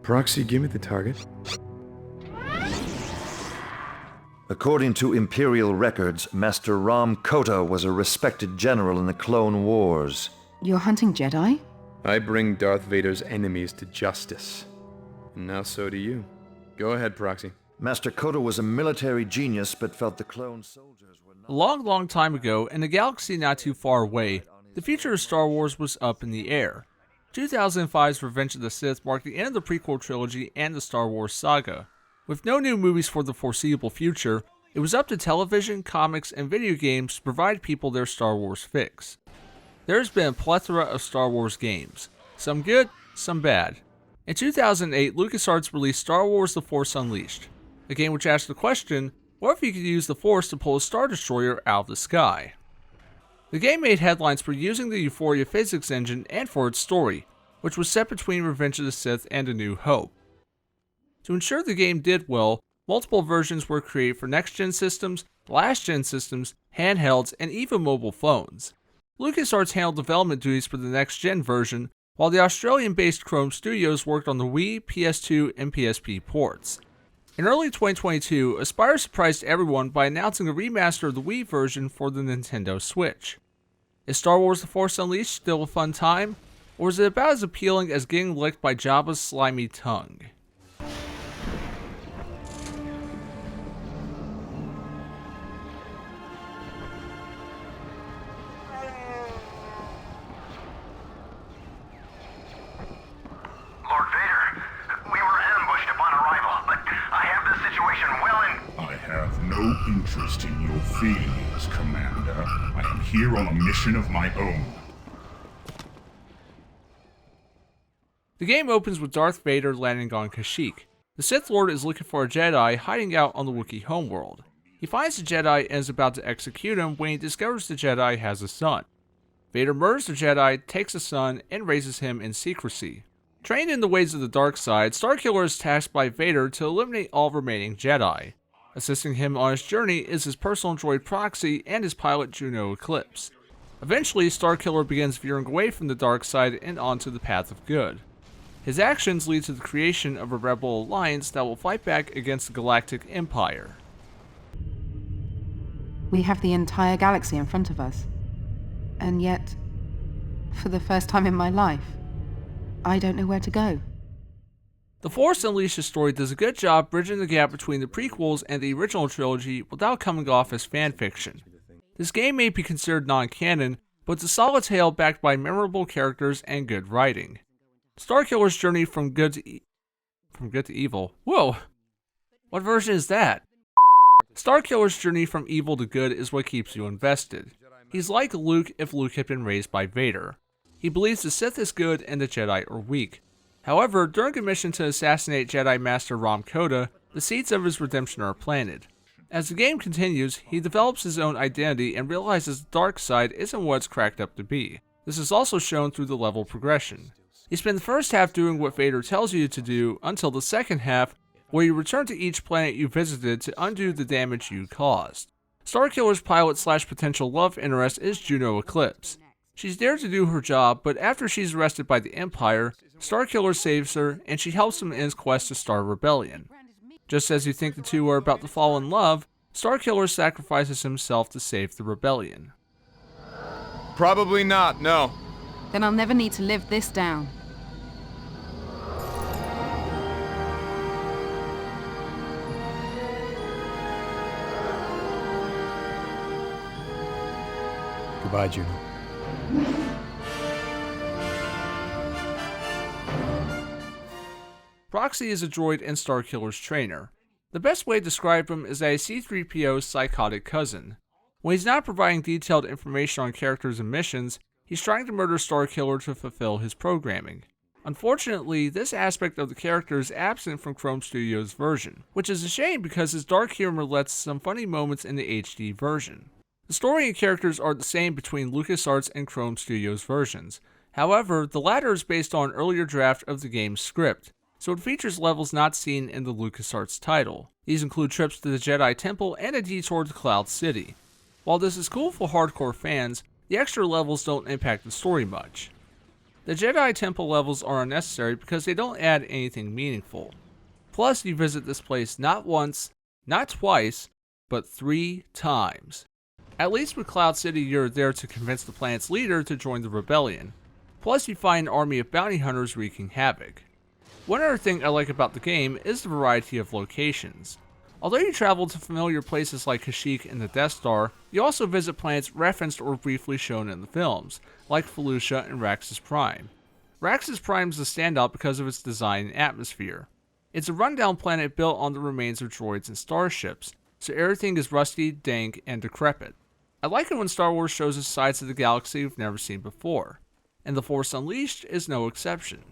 Proxy, give me the target. According to Imperial records, Master Ram Kota was a respected general in the Clone Wars. You're hunting Jedi? I bring Darth Vader's enemies to justice. And now so do you. Go ahead, Proxy. Master Kota was a military genius, but felt the clone soldiers were not... A long time ago, in a galaxy not too far away, the future of Star Wars was up in the air. 2005's Revenge of the Sith marked the end of the prequel trilogy and the Star Wars saga. With no new movies for the foreseeable future, it was up to television, comics, and video games to provide people their Star Wars fix. There's been a plethora of Star Wars games, some good, some bad. In 2008, LucasArts released Star Wars The Force Unleashed, a game which asked the question, what if you could use the Force to pull a Star Destroyer out of the sky? The game made headlines for using the Euphoria physics engine and for its story, which was set between Revenge of the Sith and A New Hope. To ensure the game did well, multiple versions were created for next-gen systems, last-gen systems, handhelds, and even mobile phones. LucasArts handled development duties for the next-gen version, while the Australian-based Chrome Studios worked on the Wii, PS2, and PSP ports. In early 2022, Aspyr surprised everyone by announcing a remaster of the Wii version for the Nintendo Switch. Is Star Wars The Force Unleashed still a fun time, or is it about as appealing as getting licked by Jabba's slimy tongue? Lord Vader, we were ambushed upon arrival, but I have the situation well in... I have no interest in your feelings, Commander. I am here on a mission of my own. The game opens with Darth Vader landing on Kashyyyk. The Sith Lord is looking for a Jedi hiding out on the Wookiee homeworld. He finds the Jedi and is about to execute him when he discovers the Jedi has a son. Vader murders the Jedi, takes the son, and raises him in secrecy. Trained in the ways of the dark side, Starkiller is tasked by Vader to eliminate all remaining Jedi. Assisting him on his journey is his personal droid Proxy and his pilot Juno Eclipse. Eventually, Starkiller begins veering away from the dark side and onto the path of good. His actions lead to the creation of a rebel alliance that will fight back against the Galactic Empire. We have the entire galaxy in front of us. And yet, for the first time in my life, I don't know where to go. The Force Unleashed story does a good job bridging the gap between the prequels and the original trilogy without coming off as fanfiction. This game may be considered non-canon, but it's a solid tale backed by memorable characters and good writing. Starkiller's journey from good to evil. Whoa! What version is that? Starkiller's journey from evil to good is what keeps you invested. He's like Luke if Luke had been raised by Vader. He believes the Sith is good and the Jedi are weak. However, during a mission to assassinate Jedi Master Ram Kota, the seeds of his redemption are planted. As the game continues, he develops his own identity and realizes the dark side isn't what it's cracked up to be. This is also shown through the level progression. You spend the first half doing what Vader tells you to do until the second half, where you return to each planet you visited to undo the damage you caused. Starkiller's pilot/potential love interest is Juno Eclipse. She's there to do her job, but after she's arrested by the Empire, Starkiller saves her, and she helps him in his quest to start a rebellion. Just as you think the two are about to fall in love, Starkiller sacrifices himself to save the rebellion. Probably not, no. Then I'll never need to live this down. Goodbye, Juno. Proxy is a droid and Starkiller's trainer. The best way to describe him is as C-3PO's psychotic cousin. When he's not providing detailed information on characters and missions, he's trying to murder Starkiller to fulfill his programming. Unfortunately, this aspect of the character is absent from Chrome Studios' version, which is a shame because his dark humor lets some funny moments in the HD version. The story and characters are the same between LucasArts and Chrome Studios versions. However, the latter is based on an earlier draft of the game's script, so it features levels not seen in the LucasArts title. These include trips to the Jedi Temple and a detour to Cloud City. While this is cool for hardcore fans, the extra levels don't impact the story much. The Jedi Temple levels are unnecessary because they don't add anything meaningful. Plus, you visit this place not once, not twice, but 3 times. At least with Cloud City, you're there to convince the planet's leader to join the rebellion. Plus, you find an army of bounty hunters wreaking havoc. One other thing I like about the game is the variety of locations. Although you travel to familiar places like Kashyyyk and the Death Star, you also visit planets referenced or briefly shown in the films, like Felucia and Raxus Prime. Raxus Prime is a standout because of its design and atmosphere. It's a rundown planet built on the remains of droids and starships, so everything is rusty, dank, and decrepit. I like it when Star Wars shows us sides of the galaxy we've never seen before, and The Force Unleashed is no exception.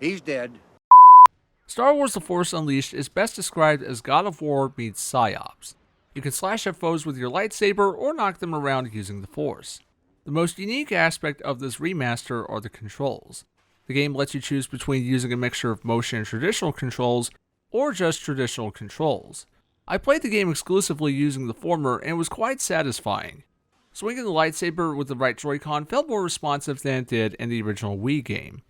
He's dead. Star Wars The Force Unleashed is best described as God of War meets Psyops. You can slash at foes with your lightsaber or knock them around using the Force. The most unique aspect of this remaster are the controls. The game lets you choose between using a mixture of motion and traditional controls, or just traditional controls. I played the game exclusively using the former and it was quite satisfying. Swinging the lightsaber with the right Joy-Con felt more responsive than it did in the original Wii game.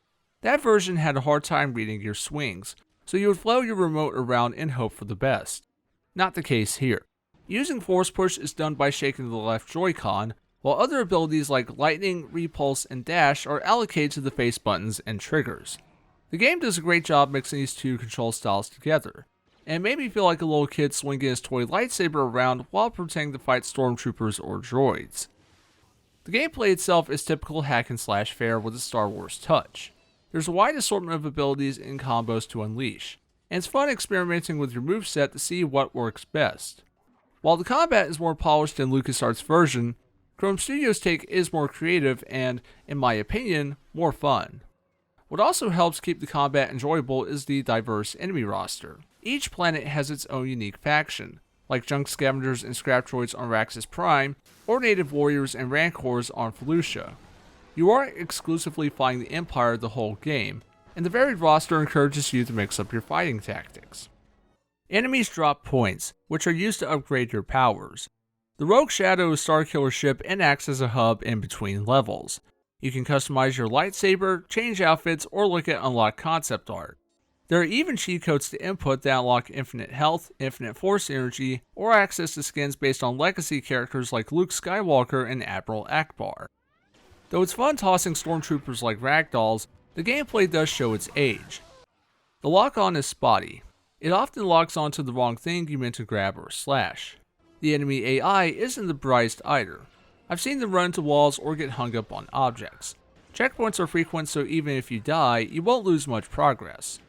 That version had a hard time reading your swings, so you would flail your remote around and hope for the best. Not the case here. Using Force Push is done by shaking the left Joy-Con, while other abilities like Lightning, Repulse, and Dash are allocated to the face buttons and triggers. The game does a great job mixing these two control styles together, and it made me feel like a little kid swinging his toy lightsaber around while pretending to fight stormtroopers or droids. The gameplay itself is typical hack and slash fare with a Star Wars touch. There's a wide assortment of abilities and combos to unleash, and it's fun experimenting with your moveset to see what works best. While the combat is more polished than LucasArts' version, Chrome Studios' take is more creative and, in my opinion, more fun. What also helps keep the combat enjoyable is the diverse enemy roster. Each planet has its own unique faction, like junk scavengers and scrap droids on Raxus Prime, or native warriors and rancors on Felucia. You aren't exclusively fighting the Empire the whole game, and the varied roster encourages you to mix up your fighting tactics. Enemies drop points, which are used to upgrade your powers. The Rogue Shadow is Starkiller's ship and acts as a hub in between levels. You can customize your lightsaber, change outfits, or look at unlocked concept art. There are even cheat codes to input that unlock infinite health, infinite force energy, or access to skins based on legacy characters like Luke Skywalker and Admiral Akbar. Though it's fun tossing stormtroopers like ragdolls, the gameplay does show its age. The lock-on is spotty. It often locks onto the wrong thing you meant to grab or slash. The enemy AI isn't the brightest either. I've seen them run into walls or get hung up on objects. Checkpoints are frequent, so even if you die, you won't lose much progress.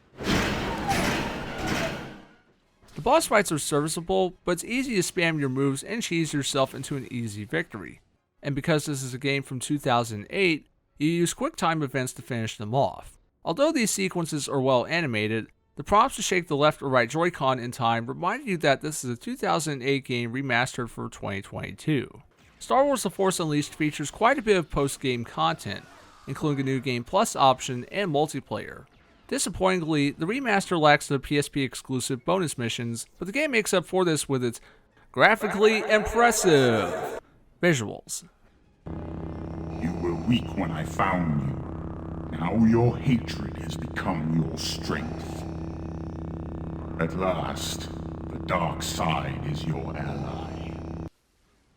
The boss fights are serviceable, but it's easy to spam your moves and cheese yourself into an easy victory. And because this is a game from 2008, you use QuickTime events to finish them off. Although these sequences are well animated, the prompts to shake the left or right Joy-Con in time remind you that this is a 2008 game remastered for 2022. Star Wars The Force Unleashed features quite a bit of post-game content, including a new Game Plus option and multiplayer. Disappointingly, the remaster lacks the PSP exclusive bonus missions, but the game makes up for this with its graphically impressive visuals. You were weak when I found you. Now your hatred has become your strength. At last, the dark side is your ally.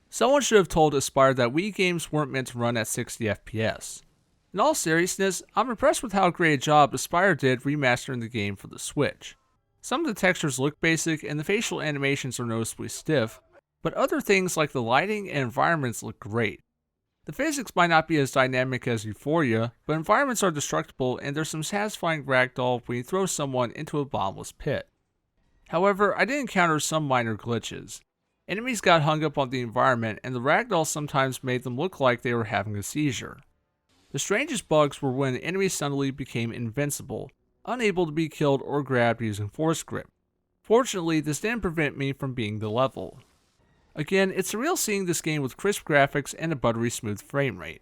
Someone should have told Aspire that Wii games weren't meant to run at 60 FPS. In all seriousness, I'm impressed with how great a job Aspire did remastering the game for the Switch. Some of the textures look basic and the facial animations are noticeably stiff, but other things like the lighting and environments look great. The physics might not be as dynamic as Euphoria, but environments are destructible and there's some satisfying ragdoll when you throw someone into a bottomless pit. However, I did encounter some minor glitches. Enemies got hung up on the environment and the ragdoll sometimes made them look like they were having a seizure. The strangest bugs were when enemies suddenly became invincible, unable to be killed or grabbed using force grip. Fortunately, this didn't prevent me from beating the level. Again, it's surreal seeing this game with crisp graphics and a buttery smooth frame rate.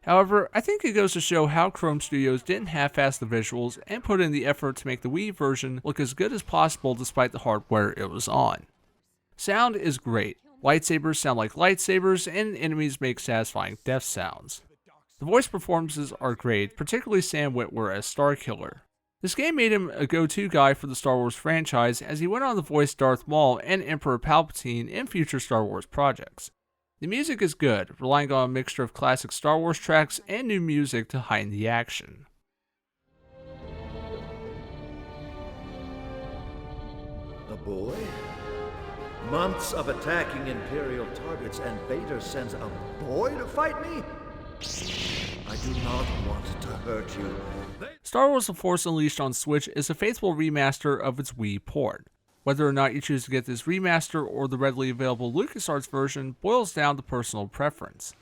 However, I think it goes to show how Chrome Studios didn't half-ass the visuals and put in the effort to make the Wii version look as good as possible despite the hardware it was on. Sound is great. Lightsabers sound like lightsabers, and enemies make satisfying death sounds. The voice performances are great, particularly Sam Witwer as Starkiller. This game made him a go-to guy for the Star Wars franchise as he went on to voice Darth Maul and Emperor Palpatine in future Star Wars projects. The music is good, relying on a mixture of classic Star Wars tracks and new music to heighten the action. A boy? Months of attacking Imperial targets, and Vader sends a boy to fight me? I do not want to hurt you. Star Wars The Force Unleashed on Switch is a faithful remaster of its Wii port. Whether or not you choose to get this remaster or the readily available LucasArts version boils down to personal preference.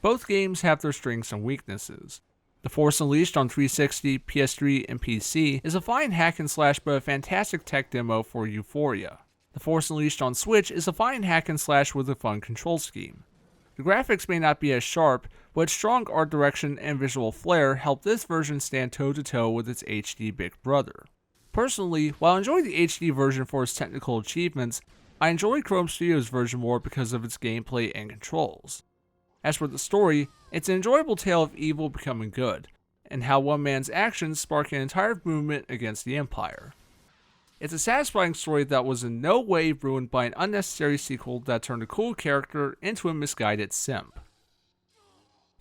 Both games have their strengths and weaknesses. The Force Unleashed on 360, PS3, and PC is a fine hack and slash but a fantastic tech demo for Euphoria. The Force Unleashed on Switch is a fine hack and slash with a fun control scheme. The graphics may not be as sharp, but its strong art direction and visual flair help this version stand toe-to-toe with its HD big brother. Personally, while I enjoy the HD version for its technical achievements, I enjoy Chrome Studios' version more because of its gameplay and controls. As for the story, it's an enjoyable tale of evil becoming good, and how one man's actions spark an entire movement against the Empire. It's a satisfying story that was in no way ruined by an unnecessary sequel that turned a cool character into a misguided simp.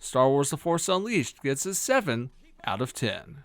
Star Wars The Force Unleashed gets a 7 out of 10.